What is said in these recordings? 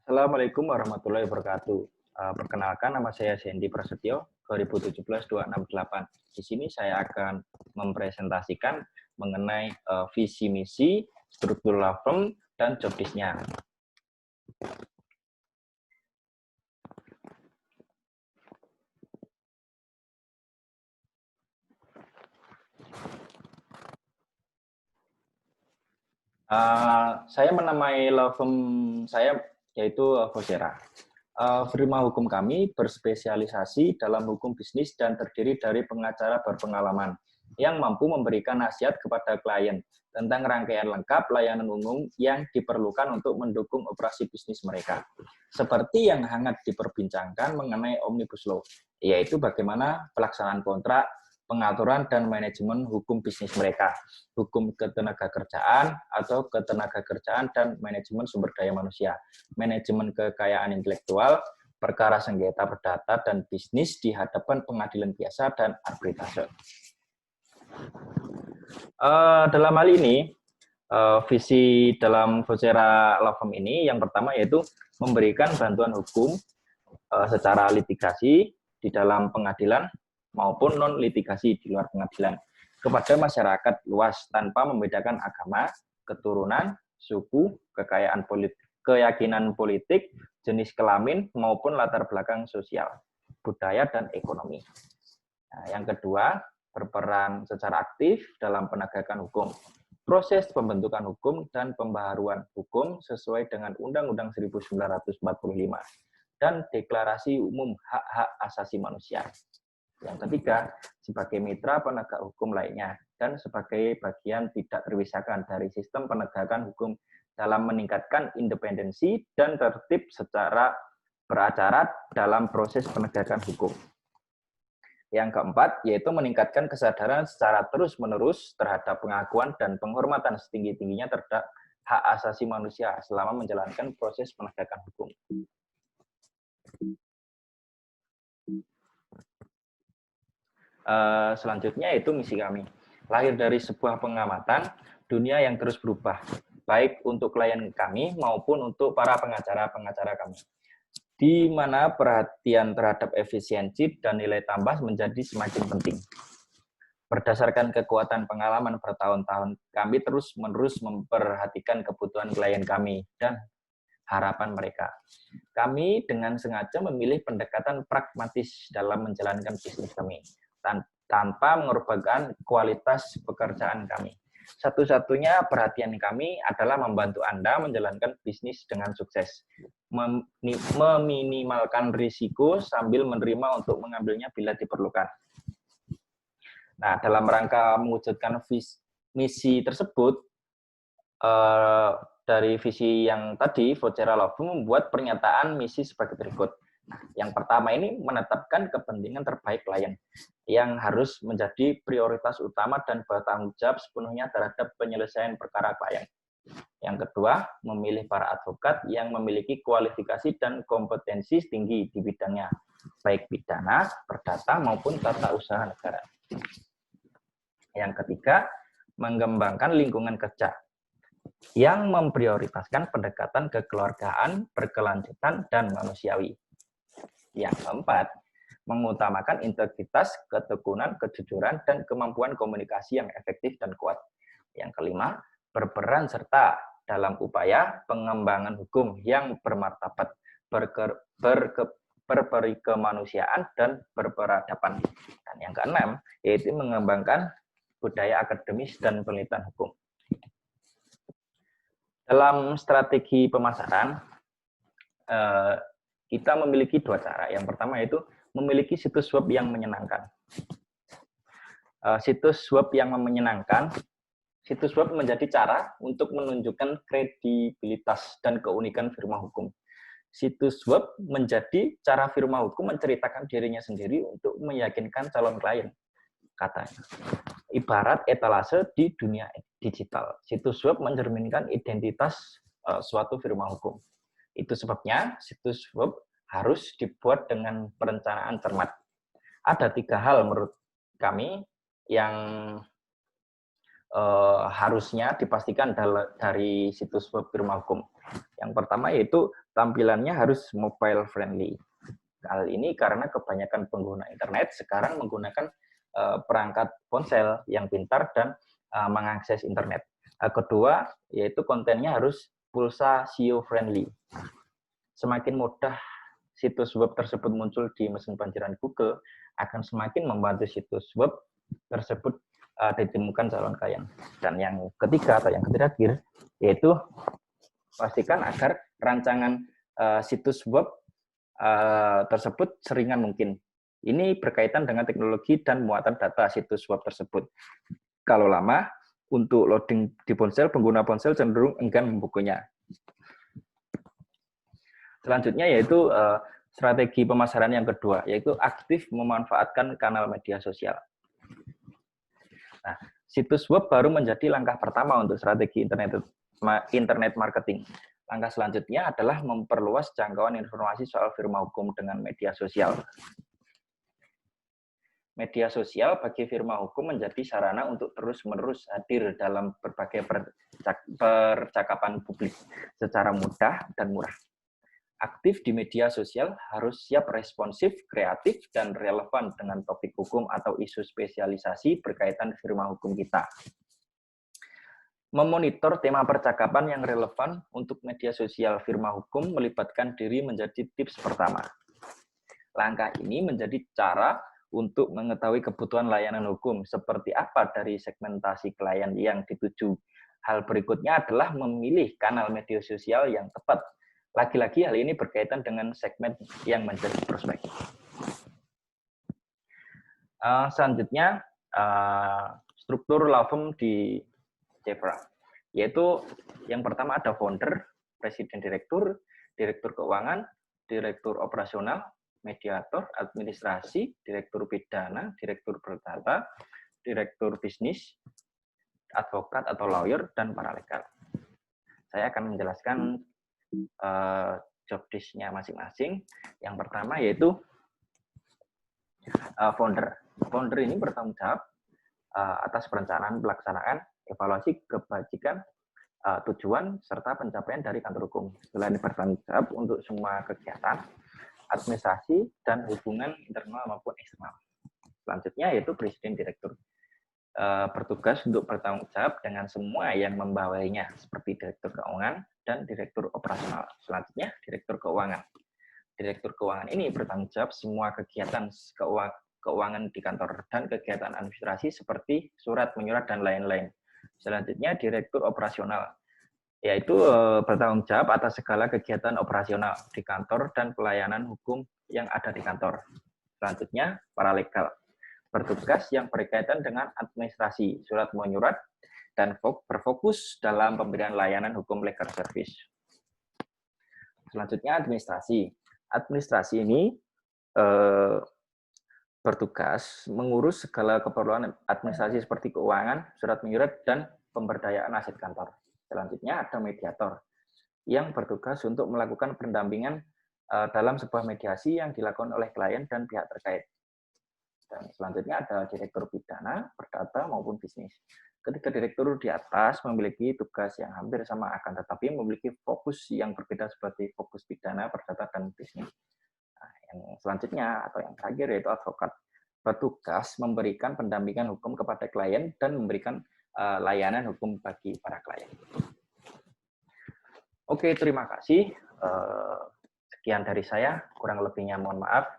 Assalamualaikum warahmatullahi wabarakatuh. Perkenalkan, nama saya Sandy Prasetyo, 2017-268. Di sini saya akan mempresentasikan mengenai visi misi, struktur law firm, dan job desk-nya. Saya menamai law firm saya yaitu Vocera. Firma hukum kami berspesialisasi dalam hukum bisnis dan terdiri dari pengacara berpengalaman yang mampu memberikan nasihat kepada klien tentang rangkaian lengkap layanan umum yang diperlukan untuk mendukung operasi bisnis mereka. Seperti yang hangat diperbincangkan mengenai Omnibus Law, yaitu bagaimana pelaksanaan kontrak, pengaturan dan manajemen hukum bisnis mereka, hukum ketenagakerjaan atau ketenagakerjaan dan manajemen sumber daya manusia, manajemen kekayaan intelektual, perkara sengketa perdata dan bisnis di hadapan pengadilan biasa dan arbitrase. Dalam hal ini, visi dalam Vocera Law Firm ini yang pertama yaitu memberikan bantuan hukum secara litigasi di dalam pengadilan maupun non-litigasi di luar pengadilan kepada masyarakat luas tanpa membedakan agama, keturunan, suku, kekayaan politik, keyakinan politik, jenis kelamin, maupun latar belakang sosial, budaya, dan ekonomi. Nah, yang kedua, berperan secara aktif dalam penegakan hukum, proses pembentukan hukum dan pembaharuan hukum sesuai dengan Undang-Undang 1945 dan Deklarasi Umum Hak-Hak Asasi Manusia. Yang ketiga, sebagai mitra penegak hukum lainnya dan sebagai bagian tidak terpisahkan dari sistem penegakan hukum dalam meningkatkan independensi dan tertib secara beracara dalam proses penegakan hukum. Yang keempat, yaitu meningkatkan kesadaran secara terus-menerus terhadap pengakuan dan penghormatan setinggi-tingginya terhadap hak asasi manusia selama menjalankan proses penegakan hukum. Selanjutnya itu misi kami. Lahir dari sebuah pengamatan dunia yang terus berubah, baik untuk klien kami maupun untuk para pengacara-pengacara kami, di mana perhatian terhadap efisiensi dan nilai tambah menjadi semakin penting. Berdasarkan kekuatan pengalaman bertahun-tahun, kami terus-menerus memperhatikan kebutuhan klien kami dan harapan mereka. Kami dengan sengaja memilih pendekatan pragmatis dalam menjalankan bisnis kami, tanpa mengorbankan kualitas pekerjaan kami. Satu-satunya perhatian kami adalah membantu Anda menjalankan bisnis dengan sukses, meminimalkan risiko sambil menerima untuk mengambilnya bila diperlukan. Nah, dalam rangka mewujudkan misi tersebut, dari visi yang tadi, Vocera Law Firm membuat pernyataan misi sebagai berikut. Yang pertama ini menetapkan kepentingan terbaik klien yang harus menjadi prioritas utama dan bertanggung jawab sepenuhnya terhadap penyelesaian perkara klien. Yang kedua, memilih para advokat yang memiliki kualifikasi dan kompetensi tinggi di bidangnya, baik pidana, perdata, maupun tata usaha negara. Yang ketiga, mengembangkan lingkungan kerja yang memprioritaskan pendekatan kekeluargaan, berkelanjutan, dan manusiawi. Yang keempat, mengutamakan integritas, ketekunan, kejujuran, dan kemampuan komunikasi yang efektif dan kuat. Yang kelima, berperan serta dalam upaya pengembangan hukum yang bermartabat, berperi kemanusiaan, dan berperadaban. Dan yang keenam, yaitu mengembangkan budaya akademis dan penelitian hukum. Dalam strategi pemasaran, kita memiliki dua cara. Yang pertama yaitu memiliki situs web yang menyenangkan. Situs web yang menyenangkan, situs web menjadi cara untuk menunjukkan kredibilitas dan keunikan firma hukum. Situs web menjadi cara firma hukum menceritakan dirinya sendiri untuk meyakinkan calon klien, katanya. Ibarat etalase di dunia digital, situs web mencerminkan identitas suatu firma hukum. Itu sebabnya situs web harus dibuat dengan perencanaan cermat. Ada 3 hal menurut kami yang harusnya dipastikan dari situs web firma hukum. Yang pertama yaitu tampilannya harus mobile friendly. Hal ini karena kebanyakan pengguna internet sekarang menggunakan perangkat ponsel yang pintar dan mengakses internet. Kedua, yaitu kontennya harus pulsa SEO friendly. Semakin mudah situs web tersebut muncul di mesin pencarian Google, akan semakin membantu situs web tersebut ditemukan calon klien. Dan yang ketiga atau yang terakhir, yaitu pastikan agar rancangan situs web tersebut seringan mungkin. Ini berkaitan dengan teknologi dan muatan data situs web tersebut. Kalau lama, untuk loading di ponsel, pengguna ponsel cenderung enggan membukanya. Selanjutnya yaitu strategi pemasaran yang kedua, yaitu aktif memanfaatkan kanal media sosial. Nah, situs web baru menjadi langkah pertama untuk strategi internet marketing. Langkah selanjutnya adalah memperluas jangkauan informasi soal firma hukum dengan media sosial. Media sosial bagi firma hukum menjadi sarana untuk terus-menerus hadir dalam berbagai percakapan publik secara mudah dan murah. Aktif di media sosial harus siap responsif, kreatif, dan relevan dengan topik hukum atau isu spesialisasi berkaitan firma hukum kita. Memonitor tema percakapan yang relevan untuk media sosial firma hukum melibatkan diri menjadi tips pertama. Langkah ini menjadi cara untuk mengetahui kebutuhan layanan hukum seperti apa dari segmentasi klien yang dituju. Hal berikutnya adalah memilih kanal media sosial yang tepat. Lagi-lagi hal ini berkaitan dengan segmen yang menjadi prospek. Selanjutnya, struktur law firm di Jepra, yaitu yang pertama ada founder, presiden direktur, direktur keuangan, direktur operasional, mediator, administrasi, direktur pidana, direktur perdata, direktur bisnis, advokat atau lawyer, dan paralegal. Saya akan menjelaskan job desk-nya masing-masing. Yang pertama yaitu founder. Founder ini bertanggung jawab atas perencanaan, pelaksanaan, evaluasi kebajikan, tujuan, serta pencapaian dari kantor hukum. Selain bertanggung jawab untuk semua kegiatan, administrasi, dan hubungan internal maupun eksternal. Selanjutnya yaitu presiden direktur. Bertugas untuk bertanggung jawab dengan semua yang membawahinya, seperti direktur keuangan dan direktur operasional. Selanjutnya, direktur keuangan. Direktur keuangan ini bertanggung jawab semua kegiatan keuangan di kantor dan kegiatan administrasi seperti surat, menyurat, dan lain-lain. Selanjutnya, direktur operasional, yaitu bertanggung jawab atas segala kegiatan operasional di kantor dan pelayanan hukum yang ada di kantor. Selanjutnya, paralegal. Bertugas yang berkaitan dengan administrasi, surat menyurat, dan berfokus dalam pemberian layanan hukum legal service. Selanjutnya administrasi. Administrasi ini bertugas mengurus segala keperluan administrasi seperti keuangan, surat menyurat, dan pemberdayaan aset kantor. Selanjutnya ada mediator yang bertugas untuk melakukan pendampingan dalam sebuah mediasi yang dilakukan oleh klien dan pihak terkait. Dan selanjutnya ada direktur pidana, perdata, maupun bisnis. Ketiga direktur di atas memiliki tugas yang hampir sama, akan tetapi memiliki fokus yang berbeda seperti fokus pidana, perdata, dan bisnis. Nah, yang selanjutnya atau yang terakhir yaitu advokat. Bertugas memberikan pendampingan hukum kepada klien dan memberikan layanan hukum bagi para klien. Oke, terima kasih. Sekian dari saya, kurang lebihnya mohon maaf.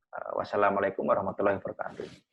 Wassalamualaikum warahmatullahi wabarakatuh.